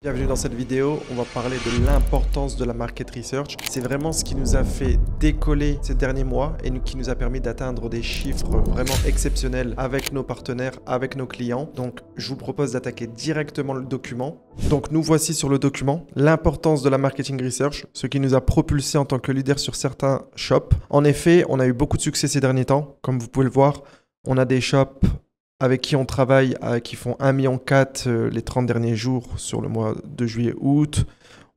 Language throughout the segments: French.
Bienvenue dans cette vidéo, on va parler de l'importance de la market research. C'est vraiment ce qui nous a fait décoller ces derniers mois et qui nous a permis d'atteindre des chiffres vraiment exceptionnels avec nos partenaires, avec nos clients. Donc je vous propose d'attaquer directement le document. Donc nous voici sur le document, l'importance de la marketing research, ce qui nous a propulsé en tant que leader sur certains shops. En effet, on a eu beaucoup de succès ces derniers temps, comme vous pouvez le voir. On a des shops avec qui on travaille, qui font 1,4 million les 30 derniers jours sur le mois de juillet-août.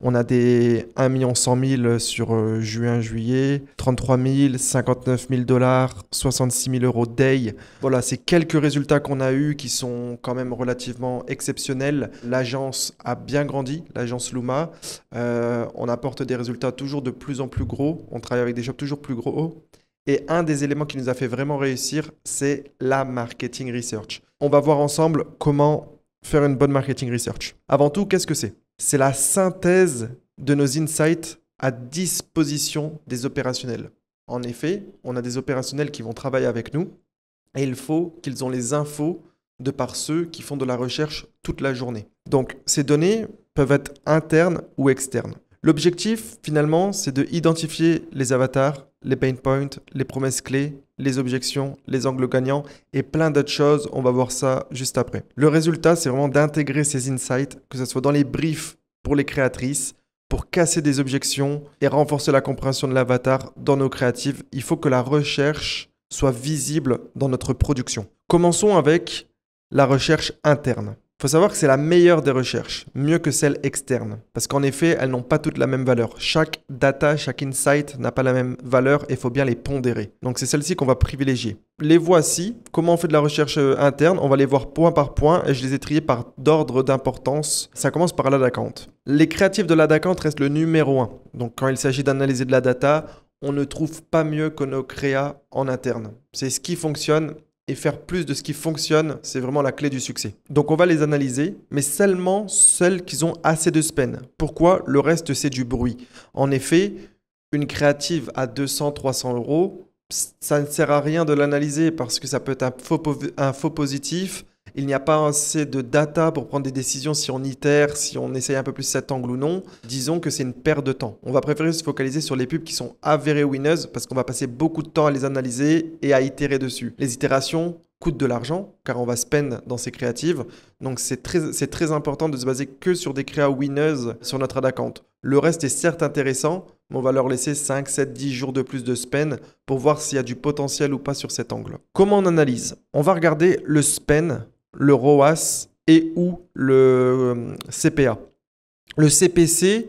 On a des 1,1 million sur juin-juillet, 33 000, 59 000 $, 66 000 € day. Voilà, c'est quelques résultats qu'on a eus qui sont quand même relativement exceptionnels. L'agence a bien grandi, l'agence Luma. On apporte des résultats toujours de plus en plus gros. On travaille avec des shops toujours plus gros. Et un des éléments qui nous a fait vraiment réussir, c'est la marketing research. On va voir ensemble comment faire une bonne marketing research. Avant tout, qu'est-ce que c'est? C'est la synthèse de nos insights à disposition des opérationnels. En effet, on a des opérationnels qui vont travailler avec nous et il faut qu'ils aient les infos de par ceux qui font de la recherche toute la journée. Donc, ces données peuvent être internes ou externes. L'objectif, finalement, c'est de identifier les avatars, les pain points, les promesses clés, les objections, les angles gagnants et plein d'autres choses. On va voir ça juste après. Le résultat, c'est vraiment d'intégrer ces insights, que ce soit dans les briefs pour les créatrices, pour casser des objections et renforcer la compréhension de l'avatar dans nos créatives. Il faut que la recherche soit visible dans notre production. Commençons avec la recherche interne. Il faut savoir que c'est la meilleure des recherches, mieux que celle externe. Parce qu'en effet, elles n'ont pas toutes la même valeur. Chaque data, chaque insight n'a pas la même valeur et il faut bien les pondérer. Donc c'est celle-ci qu'on va privilégier. Les voici. Comment on fait de la recherche interne? On va les voir point par point et je les ai triés par d'ordre d'importance. Ça commence par l'ad account. Les créatifs de l'ad account restent le numéro 1. Donc quand il s'agit d'analyser de la data, on ne trouve pas mieux que nos créas en interne. C'est ce qui fonctionne. Et faire plus de ce qui fonctionne, c'est vraiment la clé du succès. Donc on va les analyser, mais seulement celles qui ont assez de spend. Pourquoi? Le reste, c'est du bruit. En effet, une créative à 200-300 €, ça ne sert à rien de l'analyser parce que ça peut être un faux positif. Il n'y a pas assez de data pour prendre des décisions si on itère, si on essaye un peu plus cet angle ou non. Disons que c'est une perte de temps. On va préférer se focaliser sur les pubs qui sont avérées winners parce qu'on va passer beaucoup de temps à les analyser et à itérer dessus. Les itérations coûtent de l'argent car on va spend dans ces créatives. Donc c'est très important de se baser que sur des créas winners sur notre ad account. Le reste est certes intéressant, mais on va leur laisser 5, 7, 10 jours de plus de spend pour voir s'il y a du potentiel ou pas sur cet angle. Comment on analyse? On va regarder le spend, le ROAS et ou le CPA. Le CPC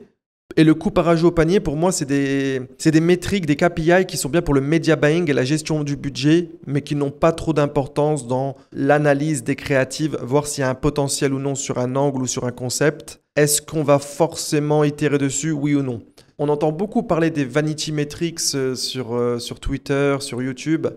et le coût par ajout au panier, pour moi, c'est des métriques, des KPI qui sont bien pour le media buying et la gestion du budget, mais qui n'ont pas trop d'importance dans l'analyse des créatives, voir s'il y a un potentiel ou non sur un angle ou sur un concept. Est-ce qu'on va forcément itérer dessus, oui ou non? On entend beaucoup parler des vanity metrics sur Twitter, sur YouTube,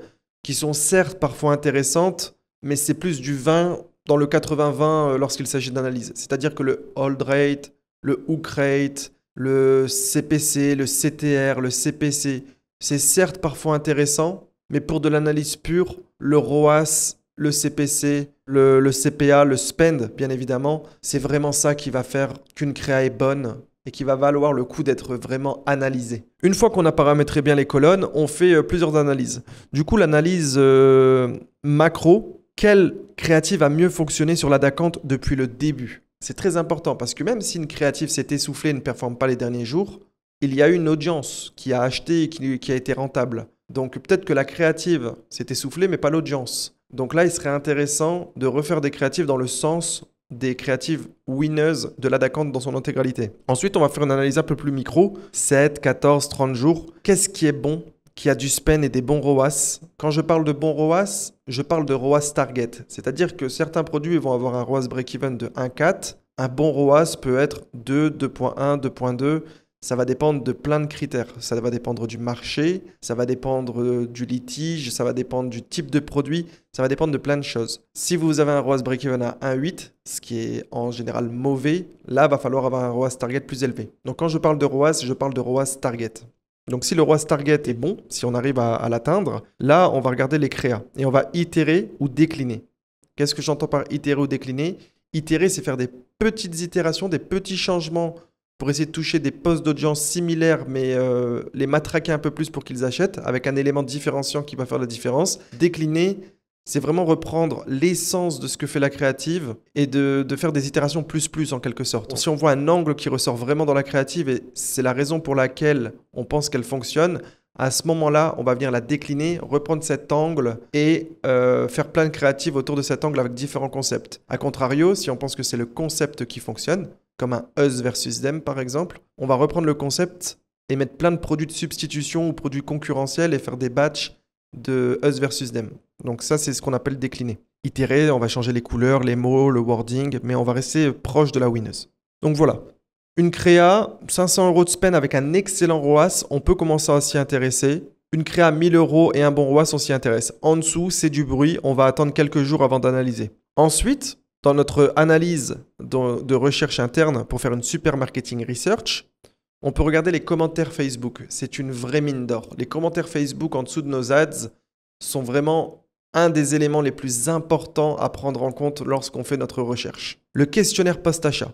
qui sont certes parfois intéressantes, mais c'est plus du 20 dans le 80-20 lorsqu'il s'agit d'analyse. C'est-à-dire que le hold rate, le hook rate, le CPC, le CTR, le CPC, c'est certes parfois intéressant, mais pour de l'analyse pure, le ROAS, le CPC, le CPA, le spend, bien évidemment, c'est vraiment ça qui va faire qu'une créa est bonne et qui va valoir le coup d'être vraiment analysée. Une fois qu'on a paramétré bien les colonnes, on fait plusieurs analyses. Du coup, l'analyse macro, quelle créative a mieux fonctionné sur l'ad account depuis le début? C'est très important parce que même si une créative s'est essoufflée et ne performe pas les derniers jours, il y a une audience qui a acheté et qui a été rentable. Donc peut-être que la créative s'est essoufflée mais pas l'audience. Donc là, il serait intéressant de refaire des créatives dans le sens des créatives winners de l'ad account dans son intégralité. Ensuite, on va faire une analyse un peu plus micro, 7, 14, 30 jours. Qu'est-ce qui est bon, qui a du spend et des bons ROAS? Quand je parle de bons ROAS, je parle de ROAS target. C'est-à-dire que certains produits vont avoir un ROAS break-even de 1,4. Un bon ROAS peut être 2, 2,1, 2,2. Ça va dépendre de plein de critères. Ça va dépendre du marché, ça va dépendre du litige, ça va dépendre du type de produit, ça va dépendre de plein de choses. Si vous avez un ROAS break-even à 1,8, ce qui est en général mauvais, là, il va falloir avoir un ROAS target plus élevé. Donc quand je parle de ROAS, je parle de ROAS target. Donc si le ROAS target est bon, si on arrive à l'atteindre, là, on va regarder les créas et on va itérer ou décliner. Qu'est-ce que j'entends par itérer ou décliner? Itérer, c'est faire des petites itérations, des petits changements pour essayer de toucher des postes d'audience similaires, mais les matraquer un peu plus pour qu'ils achètent, avec un élément différenciant qui va faire la différence. Décliner, c'est vraiment reprendre l'essence de ce que fait la créative et de faire des itérations plus en quelque sorte. Si on voit un angle qui ressort vraiment dans la créative, et c'est la raison pour laquelle on pense qu'elle fonctionne, à ce moment-là, on va venir la décliner, reprendre cet angle et faire plein de créatives autour de cet angle avec différents concepts. A contrario, si on pense que c'est le concept qui fonctionne, comme un us versus them par exemple, on va reprendre le concept et mettre plein de produits de substitution ou produits concurrentiels et faire des batchs de us versus them. Donc ça, c'est ce qu'on appelle décliner. Itérer, on va changer les couleurs, les mots, le wording, mais on va rester proche de la winneuse. Donc voilà. Une créa, 500 € de spend avec un excellent ROAS, on peut commencer à s'y intéresser. Une créa 1000 € et un bon ROAS, on s'y intéresse. En dessous, c'est du bruit, on va attendre quelques jours avant d'analyser. Ensuite, dans notre analyse de recherche interne pour faire une super marketing research, on peut regarder les commentaires Facebook. C'est une vraie mine d'or. Les commentaires Facebook en dessous de nos ads sont vraiment un des éléments les plus importants à prendre en compte lorsqu'on fait notre recherche. Le questionnaire post-achat.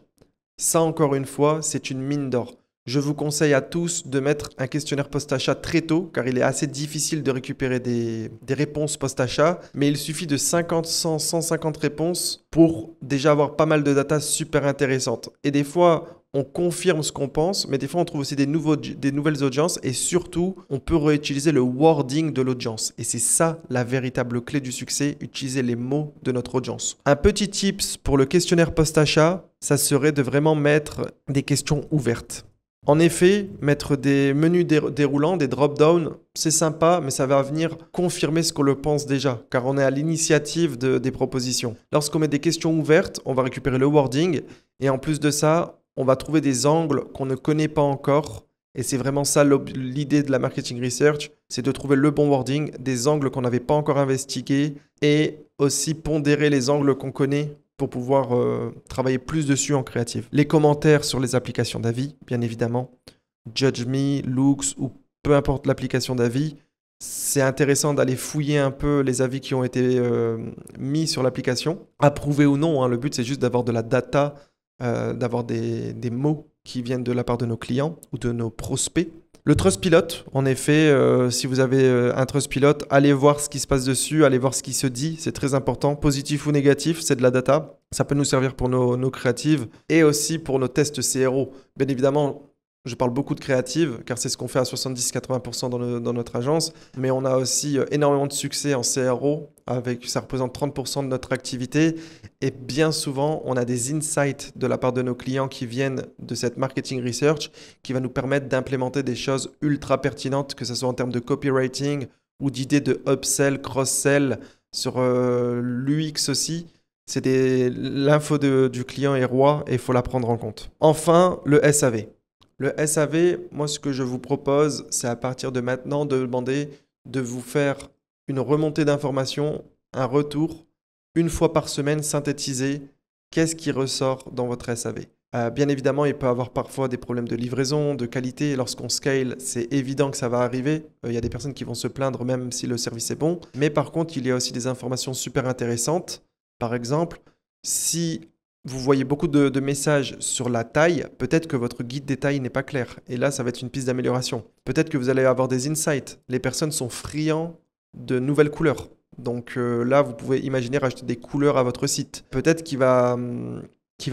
Ça, encore une fois, c'est une mine d'or. Je vous conseille à tous de mettre un questionnaire post-achat très tôt, car il est assez difficile de récupérer des réponses post-achat, mais il suffit de 50, 100, 150 réponses pour déjà avoir pas mal de data super intéressantes. Et des fois, on confirme ce qu'on pense, mais des fois, on trouve aussi des nouvelles audiences, et surtout, on peut réutiliser le wording de l'audience. Et c'est ça la véritable clé du succès, utiliser les mots de notre audience. Un petit tips pour le questionnaire post-achat, ça serait de vraiment mettre des questions ouvertes. En effet, mettre des menus déroulants, des drop-down, c'est sympa, mais ça va venir confirmer ce qu'on le pense déjà, car on est à l'initiative des propositions. Lorsqu'on met des questions ouvertes, on va récupérer le wording, et en plus de ça, on va trouver des angles qu'on ne connaît pas encore, et c'est vraiment ça l'idée de la marketing research, c'est de trouver le bon wording, des angles qu'on n'avait pas encore investigués, et aussi pondérer les angles qu'on connaît, pour pouvoir travailler plus dessus en créative. Les commentaires sur les applications d'avis, bien évidemment. Judge Me, Loox ou peu importe l'application d'avis. C'est intéressant d'aller fouiller un peu les avis qui ont été mis sur l'application. Approuvés ou non, hein, le but c'est juste d'avoir de la data, d'avoir des mots qui viennent de la part de nos clients ou de nos prospects. Le Trustpilot, en effet, si vous avez un Trustpilot, allez voir ce qui se passe dessus, allez voir ce qui se dit, c'est très important. Positif ou négatif, c'est de la data. Ça peut nous servir pour nos créatives et aussi pour nos tests CRO. Bien évidemment, je parle beaucoup de créatives car c'est ce qu'on fait à 70-80% dans notre agence. Mais on a aussi énormément de succès en CRO, ça représente 30% de notre activité. Et bien souvent, on a des insights de la part de nos clients qui viennent de cette marketing research qui va nous permettre d'implémenter des choses ultra pertinentes, que ce soit en termes de copywriting ou d'idées de upsell, cross-sell sur l'UX aussi. L'info du client est roi et il faut la prendre en compte. Enfin, le SAV. Le SAV, moi, ce que je vous propose, c'est à partir de maintenant de demander de vous faire une remontée d'informations, un retour, une fois par semaine synthétisé. Qu'est-ce qui ressort dans votre SAV? Bien évidemment, il peut y avoir parfois des problèmes de livraison, de qualité. Lorsqu'on scale, c'est évident que ça va arriver. Il y a des personnes qui vont se plaindre même si le service est bon. Mais par contre, il y a aussi des informations super intéressantes. Par exemple, si vous voyez beaucoup de messages sur la taille, peut-être que votre guide des tailles n'est pas clair. Et là, ça va être une piste d'amélioration. Peut-être que vous allez avoir des insights. Les personnes sont friands de nouvelles couleurs. Donc là, vous pouvez imaginer rajouter des couleurs à votre site. Peut-être qu'il va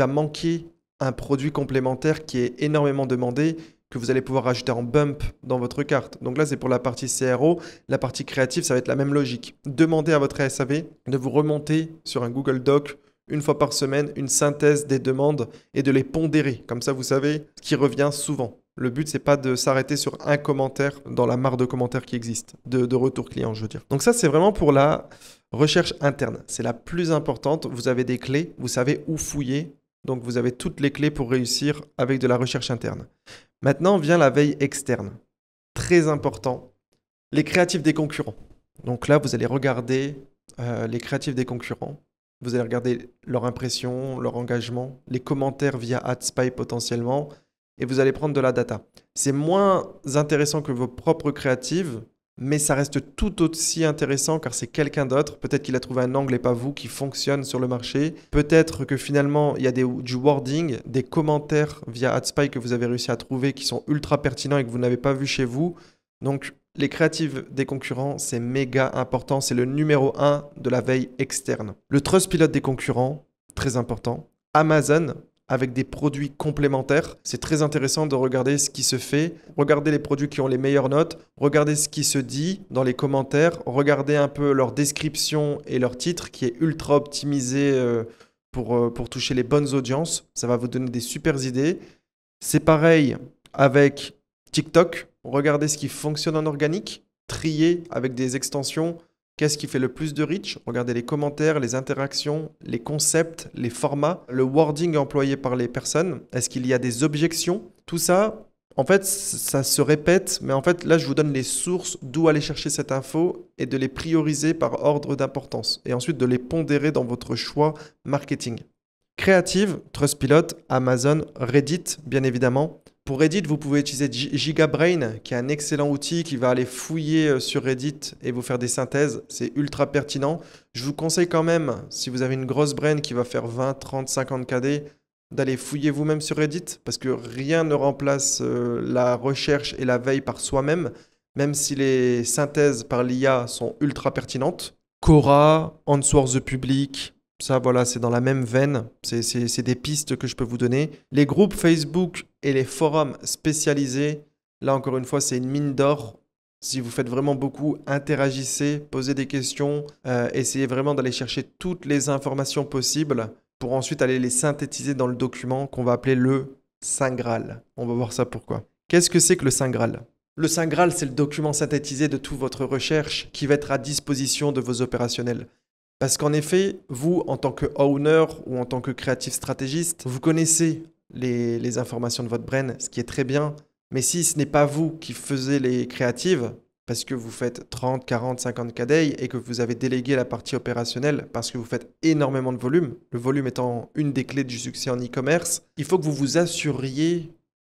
manquer un produit complémentaire qui est énormément demandé, que vous allez pouvoir rajouter en bump dans votre carte. Donc là, c'est pour la partie CRO. La partie créative, ça va être la même logique. Demandez à votre SAV de vous remonter sur un Google Doc une fois par semaine, une synthèse des demandes et de les pondérer. Comme ça, vous savez ce qui revient souvent. Le but, c'est pas de s'arrêter sur un commentaire dans la mare de commentaires qui existe, de retour client, je veux dire. Donc ça, c'est vraiment pour la recherche interne. C'est la plus importante. Vous avez des clés, vous savez où fouiller. Donc, vous avez toutes les clés pour réussir avec de la recherche interne. Maintenant, vient la veille externe. Très important. Les créatifs des concurrents. Donc là, vous allez regarder les créatifs des concurrents. Vous allez regarder leur impression, leur engagement, les commentaires via AdSpy potentiellement, et vous allez prendre de la data. C'est moins intéressant que vos propres créatives, mais ça reste tout aussi intéressant car c'est quelqu'un d'autre. Peut-être qu'il a trouvé un angle et pas vous qui fonctionne sur le marché. Peut-être que finalement, il y a du wording, des commentaires via AdSpy que vous avez réussi à trouver qui sont ultra pertinents et que vous n'avez pas vu chez vous. Donc, les créatives des concurrents, c'est méga important. C'est le numéro 1 de la veille externe. Le Trustpilot des concurrents, très important. Amazon, avec des produits complémentaires. C'est très intéressant de regarder ce qui se fait, regarder les produits qui ont les meilleures notes, regarder ce qui se dit dans les commentaires, regarder un peu leur description et leur titre qui est ultra optimisé pour toucher les bonnes audiences. Ça va vous donner des super idées. C'est pareil avec TikTok. Regardez ce qui fonctionne en organique, trier avec des extensions. Qu'est-ce qui fait le plus de reach? Regardez les commentaires, les interactions, les concepts, les formats, le wording employé par les personnes. Est-ce qu'il y a des objections? Tout ça, en fait, ça se répète, mais en fait, là, je vous donne les sources d'où aller chercher cette info et de les prioriser par ordre d'importance et ensuite de les pondérer dans votre choix marketing. Créative, Trustpilot, Amazon, Reddit, bien évidemment. Pour Reddit, vous pouvez utiliser GigaBrain, qui est un excellent outil qui va aller fouiller sur Reddit et vous faire des synthèses. C'est ultra pertinent. Je vous conseille quand même, si vous avez une grosse brain qui va faire 20, 30, 50 KD, d'aller fouiller vous-même sur Reddit, parce que rien ne remplace la recherche et la veille par soi-même, même si les synthèses par l'IA sont ultra pertinentes. Quora, Answer the Public, ça, voilà, c'est dans la même veine. C'est des pistes que je peux vous donner. Les groupes Facebook et les forums spécialisés, là, encore une fois, c'est une mine d'or. Si vous faites vraiment beaucoup, interagissez, posez des questions, essayez vraiment d'aller chercher toutes les informations possibles pour ensuite aller les synthétiser dans le document qu'on va appeler le Saint Graal. On va voir ça pourquoi. Qu'est-ce que c'est que le Saint Graal? Le Saint Graal, c'est le document synthétisé de toute votre recherche qui va être à disposition de vos opérationnels. Parce qu'en effet, vous, en tant que owner ou en tant que créatif stratégiste, vous connaissez les informations de votre brain, ce qui est très bien. Mais si ce n'est pas vous qui faisiez les créatives, parce que vous faites 30, 40, 50 KD et que vous avez délégué la partie opérationnelle parce que vous faites énormément de volume, le volume étant une des clés du succès en e-commerce, il faut que vous vous assuriez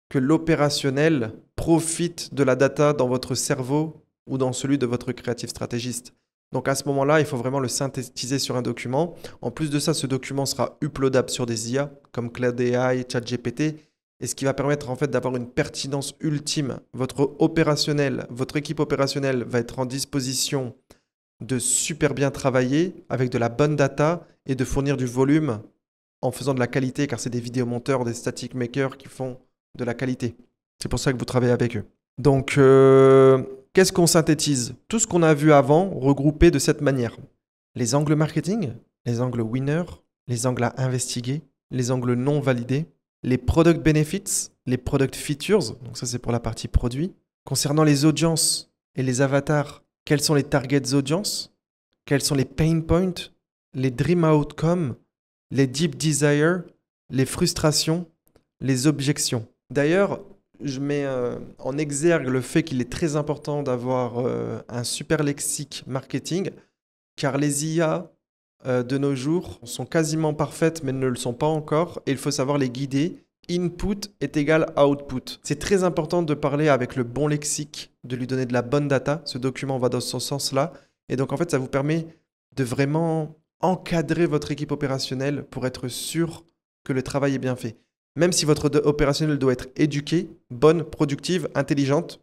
que l'opérationnel profite de la data dans votre cerveau ou dans celui de votre créatif stratégiste. Donc à ce moment-là, il faut vraiment le synthétiser sur un document. En plus de ça, ce document sera uploadable sur des IA comme Cloud AI, ChatGPT, et ce qui va permettre en fait d'avoir une pertinence ultime. Votre opérationnel, votre équipe opérationnelle va être en disposition de super bien travailler avec de la bonne data et de fournir du volume en faisant de la qualité, car c'est des vidéomonteurs, des static makers qui font de la qualité. C'est pour ça que vous travaillez avec eux. Donc, qu'est-ce qu'on synthétise? Tout ce qu'on a vu avant, regroupé de cette manière. Les angles marketing, les angles winner, les angles à investiguer, les angles non validés, les product benefits, les product features, donc ça c'est pour la partie produit. Concernant les audiences et les avatars, quels sont les targets audiences? Quels sont les pain points? Les dream outcomes? Les deep desire? Les frustrations? Les objections? D'ailleurs, je mets en exergue le fait qu'il est très important d'avoir un super lexique marketing, car les IA de nos jours sont quasiment parfaites, mais ne le sont pas encore, et il faut savoir les guider. Input est égal à output. C'est très important de parler avec le bon lexique, de lui donner de la bonne data. Ce document va dans ce sens-là. Et donc, en fait, ça vous permet de vraiment encadrer votre équipe opérationnelle pour être sûr que le travail est bien fait. Même si votre opérationnel doit être éduqué, bonne, productive, intelligente,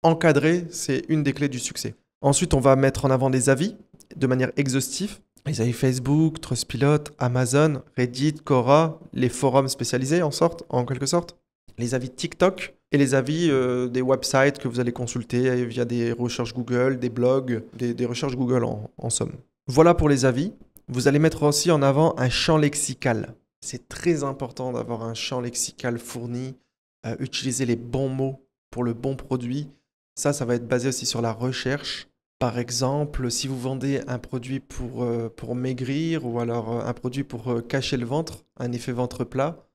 encadrée, c'est une des clés du succès. Ensuite, on va mettre en avant des avis de manière exhaustive. Les avis Facebook, Trustpilot, Amazon, Reddit, Quora, les forums spécialisés en quelque sorte. Les avis TikTok et les avis des websites que vous allez consulter via des recherches Google, des blogs, des recherches Google en somme. Voilà pour les avis. Vous allez mettre aussi en avant un champ lexical. C'est très important d'avoir un champ lexical fourni, utiliser les bons mots pour le bon produit. Ça va être basé aussi sur la recherche. Par exemple, si vous vendez un produit pour maigrir ou alors un produit pour cacher le ventre, un effet ventre plat,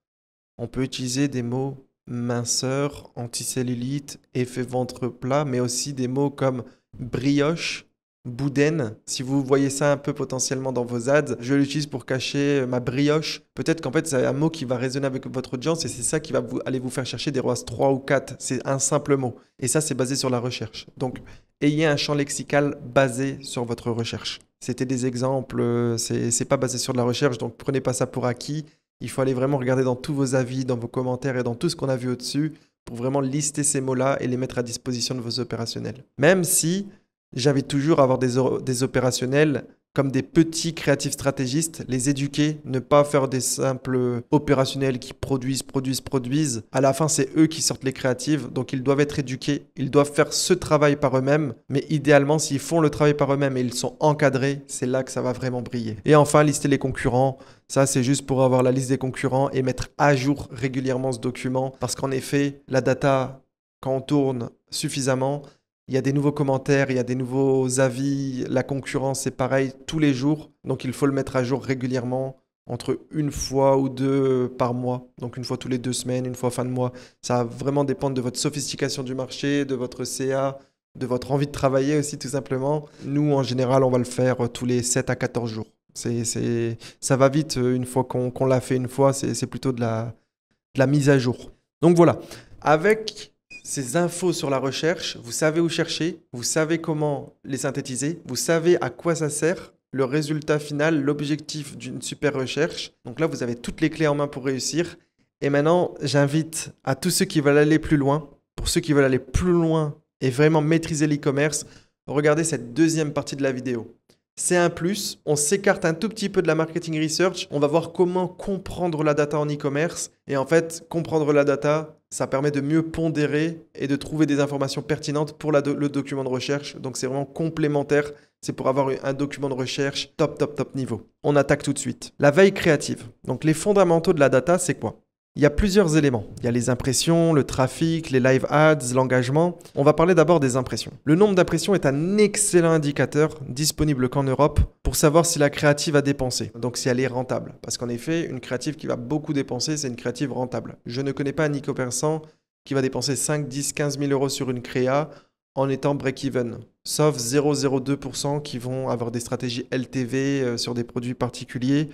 on peut utiliser des mots minceur, anticellulite, effet ventre plat, mais aussi des mots comme brioche, boudin. Si vous voyez ça un peu potentiellement dans vos ads, je l'utilise pour cacher ma brioche. Peut-être qu'en fait, c'est un mot qui va résonner avec votre audience et c'est ça qui va aller vous faire chercher des ROAS 3 ou 4. C'est un simple mot. Et ça, c'est basé sur la recherche. Donc, ayez un champ lexical basé sur votre recherche. C'était des exemples, c'est pas basé sur de la recherche, donc prenez pas ça pour acquis. Il faut aller vraiment regarder dans tous vos avis, dans vos commentaires et dans tout ce qu'on a vu au-dessus pour vraiment lister ces mots-là et les mettre à disposition de vos opérationnels. Même si j'invite toujours à avoir des opérationnels comme des petits créatifs stratégistes, les éduquer, ne pas faire des simples opérationnels qui produisent. À la fin, c'est eux qui sortent les créatives, donc ils doivent être éduqués, ils doivent faire ce travail par eux-mêmes, mais idéalement, s'ils font le travail par eux-mêmes et ils sont encadrés, c'est là que ça va vraiment briller. Et enfin, lister les concurrents, ça c'est juste pour avoir la liste des concurrents et mettre à jour régulièrement ce document, parce qu'en effet, la data, quand on tourne suffisamment, il y a des nouveaux commentaires, il y a des nouveaux avis, la concurrence c'est pareil tous les jours, donc il faut le mettre à jour régulièrement, entre une fois ou deux par mois, donc une fois tous les 2 semaines, une fois fin de mois. Ça va vraiment dépendre de votre sophistication du marché, de votre CA, de votre envie de travailler aussi tout simplement. Nous en général on va le faire tous les 7 à 14 jours. Ça va vite une fois qu'on l'a fait une fois, c'est plutôt de la mise à jour. Donc voilà, avec ces infos sur la recherche, vous savez où chercher, vous savez comment les synthétiser, vous savez à quoi ça sert, le résultat final, l'objectif d'une super recherche. Donc là, vous avez toutes les clés en main pour réussir. Et maintenant, j'invite à tous ceux qui veulent aller plus loin, pour ceux qui veulent aller plus loin et vraiment maîtriser l'e-commerce, regardez cette deuxième partie de la vidéo. C'est un plus, on s'écarte un tout petit peu de la marketing research, on va voir comment comprendre la data en e-commerce. Et en fait, comprendre la data, ça permet de mieux pondérer et de trouver des informations pertinentes pour le document de recherche. Donc c'est vraiment complémentaire, c'est pour avoir un document de recherche top niveau. On attaque tout de suite. La veille créative. Donc les fondamentaux de la data, c'est quoi ? Il y a plusieurs éléments. Il y a les impressions, le trafic, les live ads, l'engagement. On va parler d'abord des impressions. Le nombre d'impressions est un excellent indicateur disponible qu'en Europe pour savoir si la créative a dépensé, donc si elle est rentable. Parce qu'en effet, une créative qui va beaucoup dépenser, c'est une créative rentable. Je ne connais pas un e-commerçant qui va dépenser 5, 10, 15 000 euros sur une créa en étant break-even. Sauf 0,02% qui vont avoir des stratégies LTV sur des produits particuliers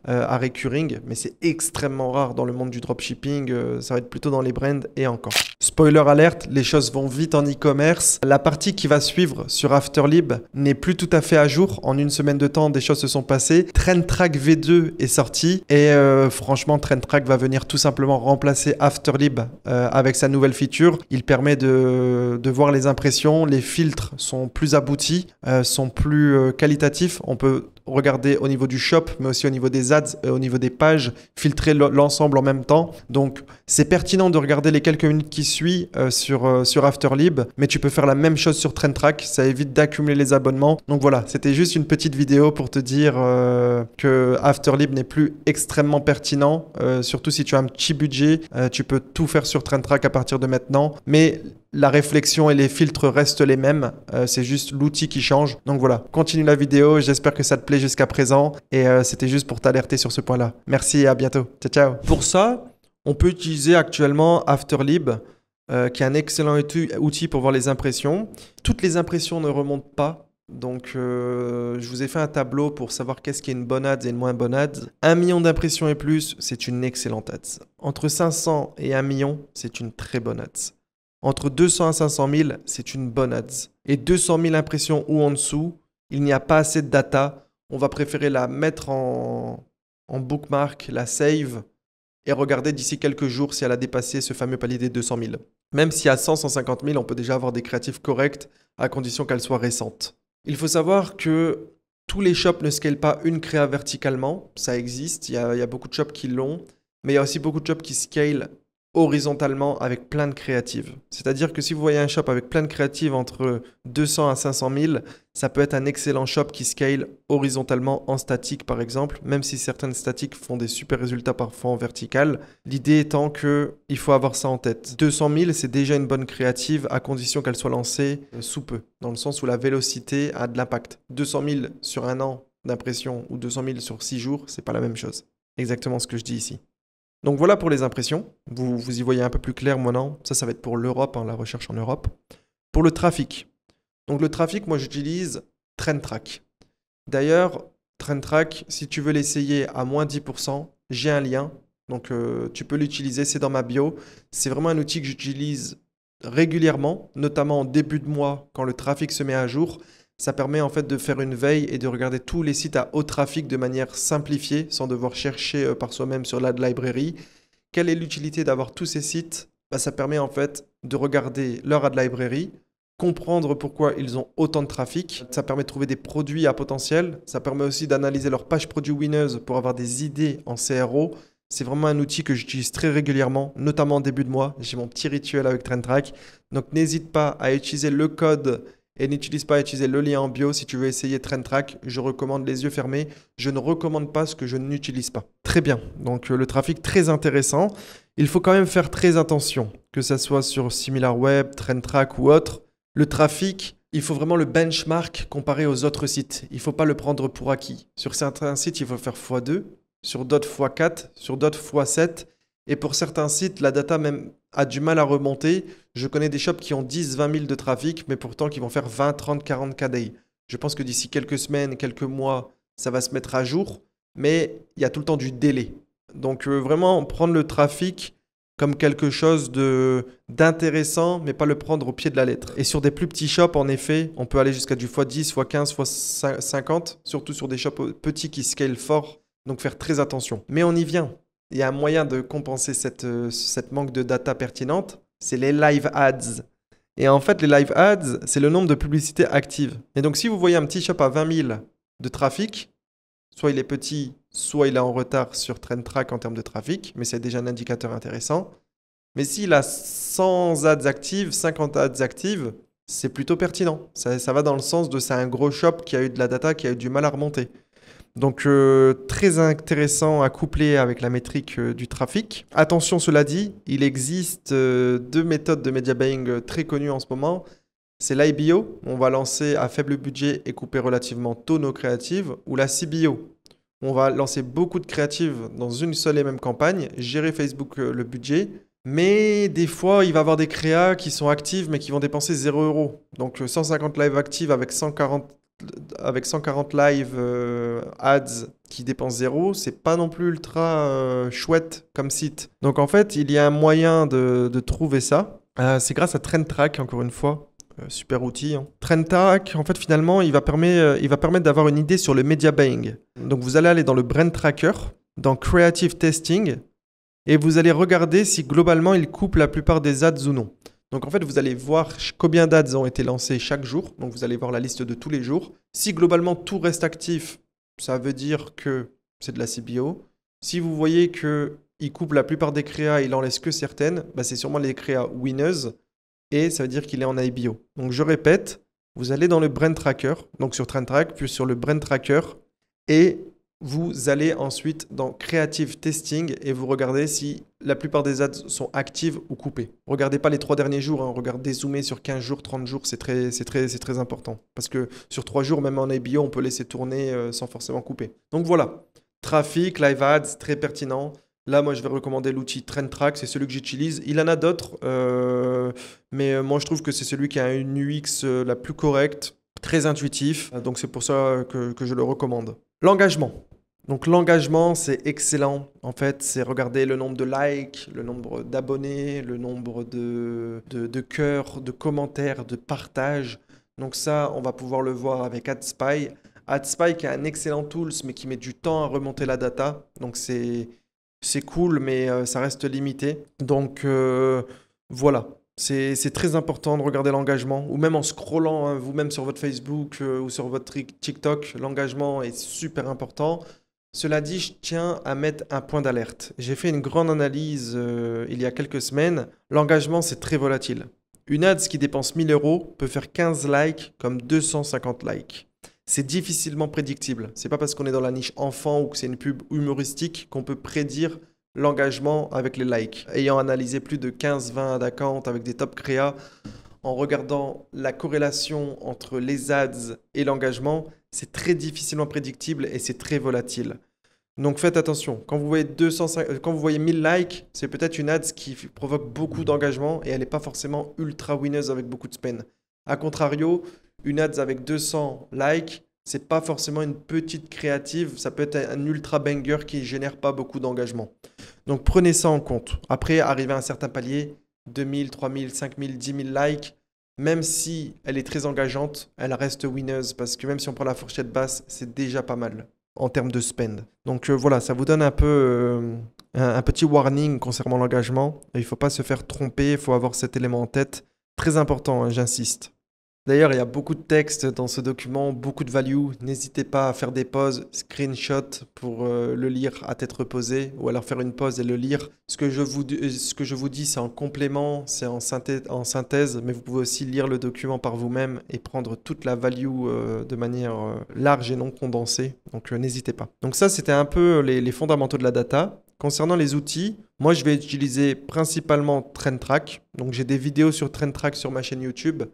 à recurring, mais c'est extrêmement rare dans le monde du dropshipping, ça va être plutôt dans les brands et encore. Spoiler alerte, les choses vont vite en e-commerce. La partie qui va suivre sur Afterlib n'est plus tout à fait à jour. En une semaine de temps, des choses se sont passées. TrendTrack V2 est sorti et franchement, TrendTrack va venir tout simplement remplacer Afterlib avec sa nouvelle feature. Il permet de voir les impressions, les filtres sont plus aboutis, sont plus qualitatifs. On peut regarder au niveau du shop, mais aussi au niveau des ads, au niveau des pages, filtrer l'ensemble en même temps. Donc, c'est pertinent de regarder les quelques minutes qui suivent sur Afterlib, mais tu peux faire la même chose sur TrendTrack. Ça évite d'accumuler les abonnements. Donc voilà, c'était juste une petite vidéo pour te dire que Afterlib n'est plus extrêmement pertinent, surtout si tu as un petit budget. Tu peux tout faire sur TrendTrack à partir de maintenant, mais la réflexion et les filtres restent les mêmes, c'est juste l'outil qui change. Donc voilà, continue la vidéo, j'espère que ça te plaît jusqu'à présent et c'était juste pour t'alerter sur ce point-là. Merci et à bientôt. Ciao, ciao. Pour ça, on peut utiliser actuellement Afterlib, qui est un excellent outil pour voir les impressions. Toutes les impressions ne remontent pas. Donc, je vous ai fait un tableau pour savoir qu'est-ce qui est une bonne ads et une moins bonne ads. 1 million d'impressions et plus, c'est une excellente ads. Entre 500 et 1 million, c'est une très bonne ads. Entre 200 à 500 000, c'est une bonne ads. Et 200 000 impressions ou en dessous, il n'y a pas assez de data. On va préférer la mettre en bookmark, la save et regarder d'ici quelques jours si elle a dépassé ce fameux palier des 200 000. Même si à 100, 150 000, on peut déjà avoir des créatives correctes à condition qu'elles soient récentes. Il faut savoir que tous les shops ne scalent pas une créa verticalement. Ça existe, il y a beaucoup de shops qui l'ont. Mais il y a aussi beaucoup de shops qui scalent horizontalement avec plein de créatives. C'est-à-dire que si vous voyez un shop avec plein de créatives entre 200 à 500 000, ça peut être un excellent shop qui scale horizontalement en statique par exemple, même si certaines statiques font des super résultats parfois en vertical. L'idée étant qu'il faut avoir ça en tête. 200 000, c'est déjà une bonne créative à condition qu'elle soit lancée sous peu, dans le sens où la vélocité a de l'impact. 200 000 sur un an d'impression ou 200 000 sur 6 jours, c'est pas la même chose. Exactement ce que je dis ici. Donc voilà pour les impressions, vous y voyez un peu plus clair maintenant, ça va être pour l'Europe, hein, la recherche en Europe. Pour le trafic, donc le trafic, moi j'utilise TrendTrack. D'ailleurs, TrendTrack, si tu veux l'essayer à moins 10%, j'ai un lien. Donc, tu peux l'utiliser, c'est dans ma bio. C'est vraiment un outil que j'utilise régulièrement, notamment en début de mois, quand le trafic se met à jour. Ça permet en fait de faire une veille et de regarder tous les sites à haut trafic de manière simplifiée, sans devoir chercher par soi-même sur l'ad library. Quelle est l'utilité d'avoir tous ces sites? Ça permet en fait de regarder leur ad library, comprendre pourquoi ils ont autant de trafic. Ça permet de trouver des produits à potentiel. Ça permet aussi d'analyser leur page produit winners pour avoir des idées en CRO. C'est vraiment un outil que j'utilise très régulièrement, notamment en début de mois. J'ai mon petit rituel avec TrendTrack. Donc n'hésite pas à utiliser le code et n'utilise pas à utiliser le lien en bio si tu veux essayer TrendTrack. Je recommande les yeux fermés. Je ne recommande pas ce que je n'utilise pas. Très bien. Donc le trafic très intéressant. Il faut quand même faire très attention, que ce soit sur SimilarWeb, TrendTrack ou autre. Le trafic, il faut vraiment le benchmark comparé aux autres sites. Il ne faut pas le prendre pour acquis. Sur certains sites, il faut faire x2. Sur d'autres x4, sur d'autres x7. Et pour certains sites, la data même a du mal à remonter. Je connais des shops qui ont 10, 20 000 de trafic, mais pourtant qui vont faire 20, 30, 40 KDI. Je pense que d'ici quelques semaines, quelques mois, ça va se mettre à jour, mais il y a tout le temps du délai. Donc vraiment prendre le trafic comme quelque chose d'intéressant, mais pas le prendre au pied de la lettre. Et sur des plus petits shops, en effet, on peut aller jusqu'à du x10, x15, x50, surtout sur des shops petits qui scalent fort. Donc faire très attention. Mais on y vient. Il y a un moyen de compenser cette manque de data pertinente, c'est les live ads. Et en fait, les live ads, c'est le nombre de publicités actives. Et donc si vous voyez un petit shop à 20 000 de trafic, soit il est petit, soit il est en retard sur TrendTrack en termes de trafic, mais c'est déjà un indicateur intéressant. Mais s'il a 100 ads actives, 50 ads actives, c'est plutôt pertinent. Ça va dans le sens de c'est un gros shop qui a eu de la data, qui a eu du mal à remonter. Donc très intéressant à coupler avec la métrique du trafic. Attention, cela dit, il existe deux méthodes de media buying très connues en ce moment. C'est l'IBO, on va lancer à faible budget et couper relativement tôt nos créatives, ou la CBO. On va lancer beaucoup de créatives dans une seule et même campagne, gérer Facebook le budget, mais des fois il va y avoir des créas qui sont actives mais qui vont dépenser 0 €. Donc 150 live actives avec 140 live ads qui dépensent 0, c'est pas non plus ultra chouette comme site. Donc en fait, il y a un moyen de trouver ça. C'est grâce à TrendTrack, encore une fois. Super outil. Hein. TrendTrack, en fait, finalement, il va permettre d'avoir une idée sur le media buying. Donc vous allez aller dans le Brand Tracker, dans Creative Testing, et vous allez regarder si globalement il coupe la plupart des ads ou non. Donc en fait, vous allez voir combien d'ads ont été lancés chaque jour. Donc vous allez voir la liste de tous les jours. Si globalement tout reste actif, ça veut dire que c'est de la CBO. Si vous voyez qu'il coupe la plupart des créas et il en laisse que certaines, c'est sûrement les créas winners et ça veut dire qu'il est en IBO. Donc je répète, vous allez dans le Brand Tracker, donc sur TrendTrack, puis sur le Brand Tracker et vous allez ensuite dans Creative Testing et vous regardez si la plupart des ads sont actives ou coupées. Regardez pas les 3 derniers jours, hein. Regardez zoomer sur 15 jours, 30 jours, c'est très important. Parce que sur 3 jours, même en ABO, on peut laisser tourner sans forcément couper. Donc voilà, trafic, live ads, très pertinent. Là, moi, je vais recommander l'outil TrendTrack, c'est celui que j'utilise. Il en a d'autres, mais moi, je trouve que c'est celui qui a une UX la plus correcte, très intuitif. Donc c'est pour ça que je le recommande. L'engagement. Donc l'engagement, c'est excellent. En fait, c'est regarder le nombre de likes, le nombre d'abonnés, le nombre de cœurs, de commentaires, de partages. Donc ça, on va pouvoir le voir avec AdSpy. AdSpy qui est un excellent tool, mais qui met du temps à remonter la data. Donc c'est cool, mais ça reste limité. Donc voilà. C'est très important de regarder l'engagement, ou même en scrollant hein, vous-même sur votre Facebook ou sur votre TikTok, l'engagement est super important. Cela dit, je tiens à mettre un point d'alerte. J'ai fait une grande analyse il y a quelques semaines. L'engagement, c'est très volatile. Une ads qui dépense 1 000 € peut faire 15 likes comme 250 likes. C'est difficilement prédictible. C'est pas parce qu'on est dans la niche enfant ou que c'est une pub humoristique qu'on peut prédire l'engagement avec les likes. Ayant analysé plus de 15-20 ad accounts avec des top créas, en regardant la corrélation entre les ads et l'engagement, c'est très difficilement prédictible et c'est très volatile. Donc faites attention. Quand vous voyez 1000 likes, c'est peut-être une ads qui provoque beaucoup d'engagement et elle n'est pas forcément ultra winneuse avec beaucoup de spend. A contrario, Une ads avec 200 likes, c'est pas forcément une petite créative, ça peut être un ultra banger qui génère pas beaucoup d'engagement. Donc prenez ça en compte. Après, arriver à un certain palier, 2000, 3000, 5000, 10 000 likes, même si elle est très engageante, elle reste winneuse parce que même si on prend la fourchette basse, c'est déjà pas mal en termes de spend. Donc voilà, ça vous donne un peu un petit warning concernant l'engagement. Il ne faut pas se faire tromper, il faut avoir cet élément en tête. Très important, hein, j'insiste. D'ailleurs, il y a beaucoup de texte dans ce document, beaucoup de value. N'hésitez pas à faire des pauses, screenshot pour le lire à tête reposée ou alors faire une pause et le lire. Ce que je vous dis, c'est en complément, c'est en synthèse, mais vous pouvez aussi lire le document par vous-même et prendre toute la value de manière large et non condensée. Donc, n'hésitez pas. Donc ça, c'était un peu les fondamentaux de la data. Concernant les outils, moi, je vais utiliser principalement TrendTrack. Donc, j'ai des vidéos sur TrendTrack sur ma chaîne YouTube.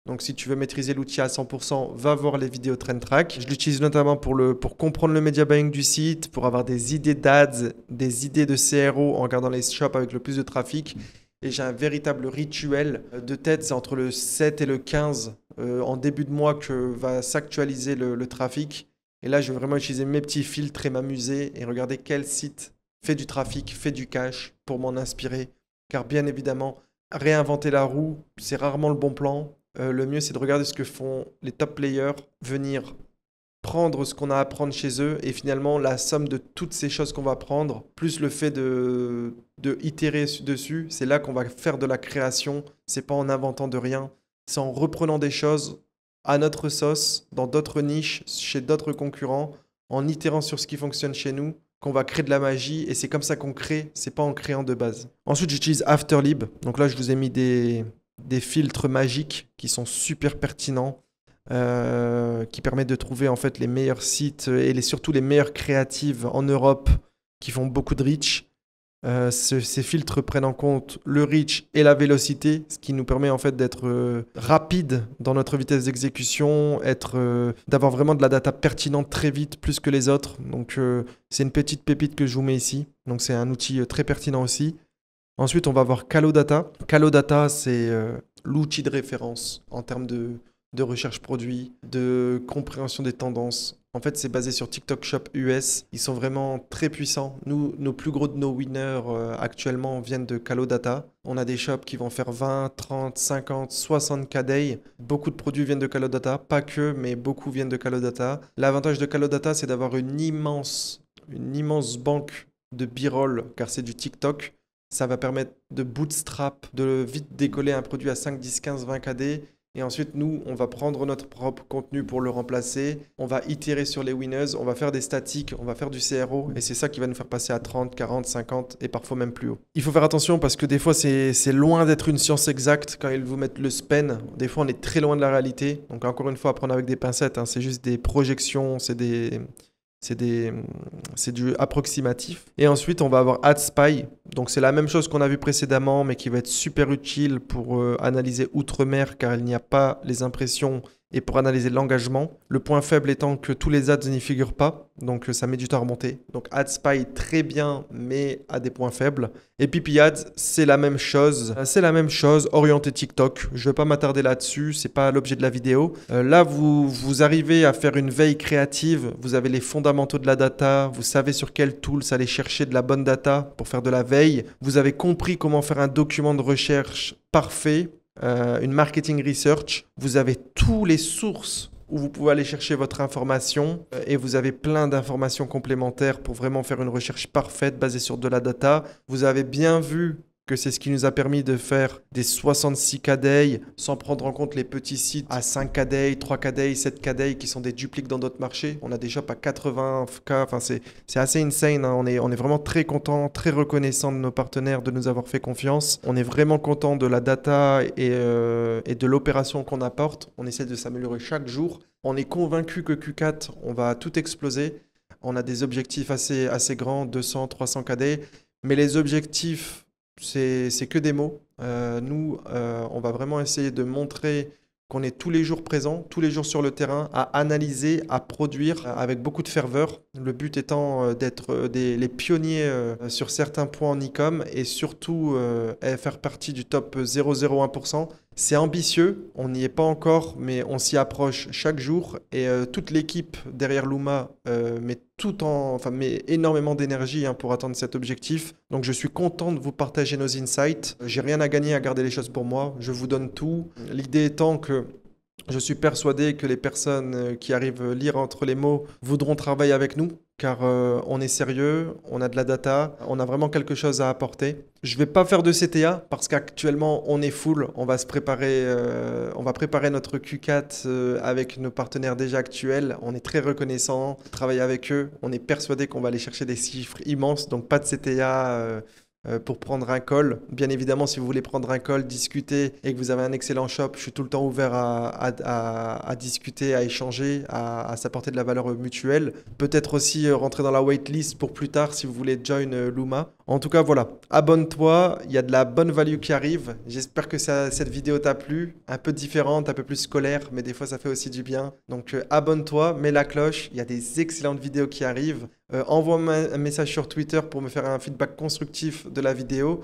Donc, si tu veux maîtriser l'outil à 100%, va voir les vidéos TrendTrack. Je l'utilise notamment pour comprendre le media buying du site, pour avoir des idées d'ads, des idées de CRO en regardant les shops avec le plus de trafic. Et j'ai un véritable rituel de tête, c'est entre le 7 et le 15 en début de mois que va s'actualiser le trafic. Et là, je vais vraiment utiliser mes petits filtres et m'amuser et regarder quel site fait du trafic, fait du cash pour m'en inspirer. Car bien évidemment, réinventer la roue, c'est rarement le bon plan. Le mieux, c'est de regarder ce que font les top players, venir prendre ce qu'on a à prendre chez eux et finalement la somme de toutes ces choses qu'on va prendre, plus le fait de itérer dessus, c'est là qu'on va faire de la création. C'est pas en inventant de rien, c'est en reprenant des choses à notre sauce, dans d'autres niches, chez d'autres concurrents, en itérant sur ce qui fonctionne chez nous, qu'on va créer de la magie et c'est comme ça qu'on crée, c'est pas en créant de base. Ensuite, j'utilise Afterlib. Donc là, je vous ai mis des filtres magiques qui sont super pertinents, qui permettent de trouver en fait les meilleurs sites et surtout les meilleures créatives en Europe qui font beaucoup de reach. Ces filtres prennent en compte le reach et la vélocité, ce qui nous permet en fait d'être rapide dans notre vitesse d'exécution, d'avoir vraiment de la data pertinente très vite, plus que les autres. Donc c'est une petite pépite que je vous mets ici. Donc c'est un outil très pertinent aussi. Ensuite, on va voir Calodata. Calodata, c'est l'outil de référence en termes de recherche produit, de compréhension des tendances. En fait, c'est basé sur TikTok Shop US. Ils sont vraiment très puissants. Nous, nos plus gros de nos winners actuellement viennent de Calodata. On a des shops qui vont faire 20, 30, 50, 60 KD. Beaucoup de produits viennent de Calodata. Pas que, mais beaucoup viennent de Calodata. L'avantage de Calodata, c'est d'avoir une immense banque de b-roll, car c'est du TikTok. Ça va permettre de bootstrap, de vite décoller un produit à 5, 10, 15, 20 KD. Et ensuite, nous, on va prendre notre propre contenu pour le remplacer. On va itérer sur les winners. On va faire des statiques. On va faire du CRO. Et c'est ça qui va nous faire passer à 30, 40, 50 et parfois même plus haut. Il faut faire attention parce que des fois, c'est loin d'être une science exacte quand ils vous mettent le spend. Des fois, on est très loin de la réalité. Donc, encore une fois, à prendre avec des pincettes. Hein. C'est juste des projections. C'est du approximatif. Et ensuite, on va avoir AdSpy. Donc, c'est la même chose qu'on a vu précédemment, mais qui va être super utile pour analyser outre-mer, car il n'y a pas les impressions et pour analyser l'engagement. Le point faible étant que tous les ads n'y figurent pas, donc ça met du temps à remonter. Donc, AdSpy, très bien, mais à des points faibles. Et Pipi Ads, c'est la même chose. C'est la même chose, orienté TikTok. Je ne vais pas m'attarder là-dessus, c'est pas l'objet de la vidéo. Là, vous arrivez à faire une veille créative. Vous avez les fondamentaux de la data. Vous savez sur quel tools aller chercher de la bonne data pour faire de la veille. Vous avez compris comment faire un document de recherche parfait, une marketing research. Vous avez tous les sources où vous pouvez aller chercher votre information et vous avez plein d'informations complémentaires pour vraiment faire une recherche parfaite basée sur de la data. Vous avez bien vu que c'est ce qui nous a permis de faire des 66 KD sans prendre en compte les petits sites à 5 KD, 3 KD, 7 KD qui sont des dupliques dans d'autres marchés. On a des shops à 80 K, enfin c'est assez insane. Hein. On est vraiment très content, très reconnaissant de nos partenaires de nous avoir fait confiance. On est vraiment content de la data et de l'opération qu'on apporte. On essaie de s'améliorer chaque jour. On est convaincu que Q4, on va tout exploser. On a des objectifs assez grands, 200, 300 KD. Mais les objectifs, c'est que des mots. Nous, on va vraiment essayer de montrer qu'on est tous les jours présents, tous les jours sur le terrain, à analyser, à produire avec beaucoup de ferveur. Le but étant d'être les pionniers sur certains points en e-com et surtout faire partie du top 0,01%. C'est ambitieux, on n'y est pas encore, mais on s'y approche chaque jour. Et toute l'équipe derrière Luma met énormément d'énergie hein, pour atteindre cet objectif. Donc je suis content de vous partager nos insights. J'ai rien à gagner à garder les choses pour moi. Je vous donne tout. L'idée étant que je suis persuadé que les personnes qui arrivent à lire entre les mots voudront travailler avec nous, car on est sérieux, on a de la data, on a vraiment quelque chose à apporter. Je ne vais pas faire de CTA parce qu'actuellement on est full, on va se préparer, on va préparer notre Q4 avec nos partenaires déjà actuels. On est très reconnaissant de travailler avec eux. On est persuadé qu'on va aller chercher des chiffres immenses, donc pas de CTA. Pour prendre un call. Bien évidemment, si vous voulez prendre un call, discuter et que vous avez un excellent shop, je suis tout le temps ouvert à discuter, à échanger, à s'apporter de la valeur mutuelle. Peut-être aussi rentrer dans la waitlist pour plus tard si vous voulez join Luma. En tout cas, voilà, abonne-toi, il y a de la bonne value qui arrive. J'espère que cette vidéo t'a plu, un peu différente, un peu plus scolaire, mais des fois ça fait aussi du bien. Donc abonne-toi, mets la cloche, il y a des excellentes vidéos qui arrivent. Envoie-moi un message sur Twitter pour me faire un feedback constructif de la vidéo.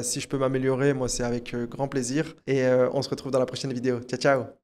Si je peux m'améliorer, moi c'est avec grand plaisir. Et on se retrouve dans la prochaine vidéo. Ciao, ciao!